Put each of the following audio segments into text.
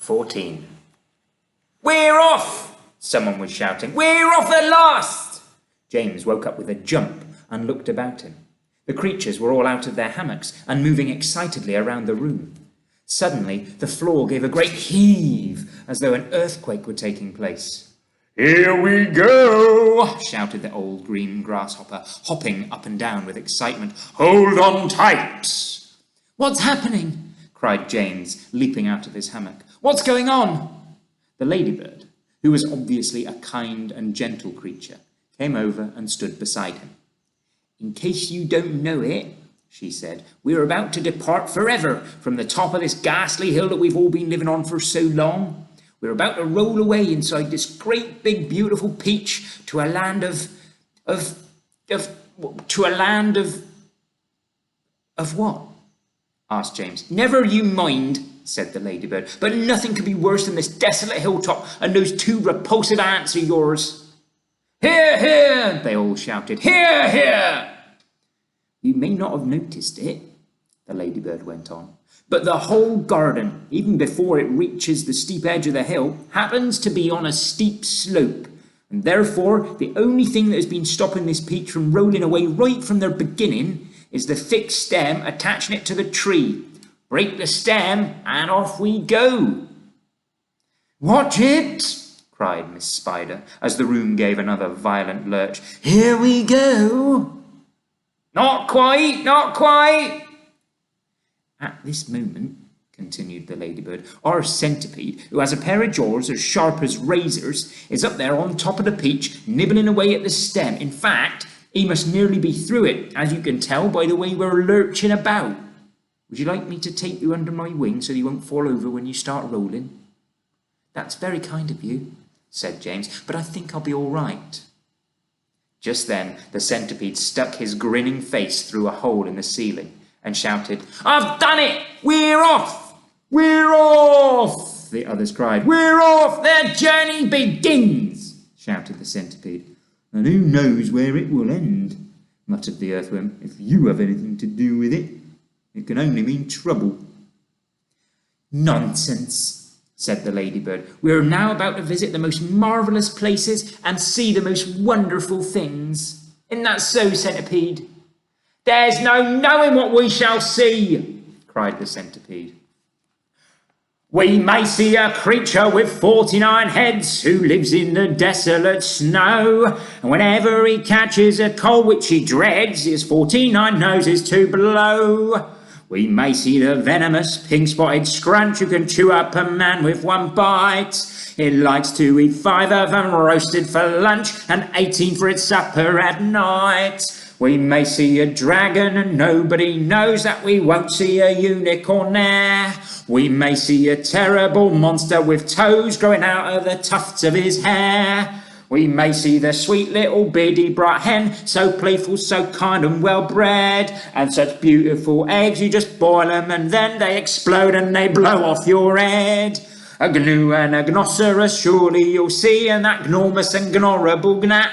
14. "We're off!" someone was shouting. "We're off at last!" James woke up with a jump and looked about him. The creatures were all out of their hammocks and moving excitedly around the room. Suddenly, the floor gave a great heave, as though an earthquake were taking place. "Here we go!" shouted the old green grasshopper, hopping up and down with excitement. "Hold on tight!" "What's happening?" cried James, leaping out of his hammock. "What's going on?" The ladybird, who was obviously a kind and gentle creature, came over and stood beside him. "In case you don't know it," she said, "we're about to depart forever from the top of this ghastly hill that we've all been living on for so long. We're about to roll away inside this great big beautiful peach to a land of what?" asked James. "Never you mind," said the ladybird, "but nothing could be worse than this desolate hilltop and those two repulsive ants of yours." "Hear, hear!" they all shouted. "Hear, hear!" "You may not have noticed it," the ladybird went on, "but the whole garden, even before it reaches the steep edge of the hill, happens to be on a steep slope, and therefore the only thing that has been stopping this peach from rolling away right from the beginning is the thick stem attaching it to the tree. Break the stem and off we go." "Watch it!" cried Miss Spider, as the room gave another violent lurch. "Here we go!" "Not quite, not quite!" "At this moment," continued the ladybird, "our centipede, who has a pair of jaws as sharp as razors, is up there on top of the peach, nibbling away at the stem. In fact, he must nearly be through it, as you can tell by the way we're lurching about. Would you like me to take you under my wing so you won't fall over when you start rolling?" "That's very kind of you," said James, "but I think I'll be all right." Just then the centipede stuck his grinning face through a hole in the ceiling and shouted, "I've done it! We're off! We're off!" the others cried. "We're off! The journey begins!" shouted the centipede. "And who knows where it will end," muttered the earthworm. "If you have anything to do with it, it can only mean trouble." "Nonsense," said the ladybird. "We're now about to visit the most marvellous places and see the most wonderful things. Isn't that so, centipede?" "There's no knowing what we shall see," cried the centipede. "We may see a creature with 49 heads who lives in the desolate snow, and whenever he catches a cold which he dreads, his 49 noses to blow. We may see the venomous pink-spotted scrunch who can chew up a man with one bite. It likes to eat 5 of them roasted for lunch and 18 for its supper at night. We may see a dragon and nobody knows that we won't see a unicorn there. We may see a terrible monster with toes growing out of the tufts of his hair. We may see the sweet little beady bright hen, so playful, so kind and well-bred, and such beautiful eggs, you just boil them and then they explode and they blow off your head. A gnu and a gnocerus surely you'll see, and that gnormous and gnorrible gnat,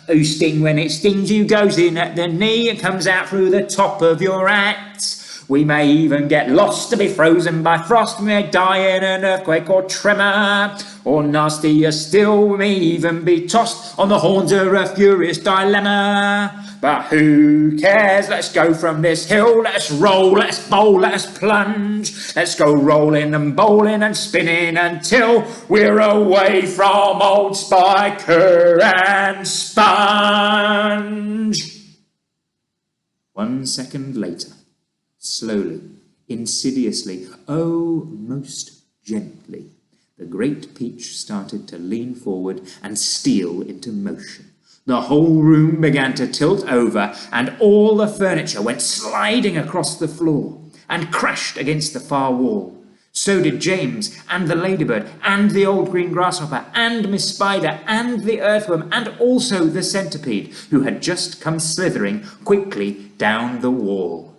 who sting when it stings you, goes in at the knee and comes out through the top of your hat. We may even get lost to be frozen by frost. We may die in an earthquake or tremor. Or nastier still, we may even be tossed on the horns of a furious dilemma. But who cares? Let's go from this hill. Let's roll, let's bowl, let's plunge. Let's go rolling and bowling and spinning until we're away from old Spiker and Sponge. 1 second later, slowly, insidiously, oh, most gently, the great peach started to lean forward and steal into motion. The whole room began to tilt over, and all the furniture went sliding across the floor and crashed against the far wall. So did James, and the ladybird, and the old green grasshopper, and Miss Spider, and the earthworm, and also the centipede, who had just come slithering quickly down the wall.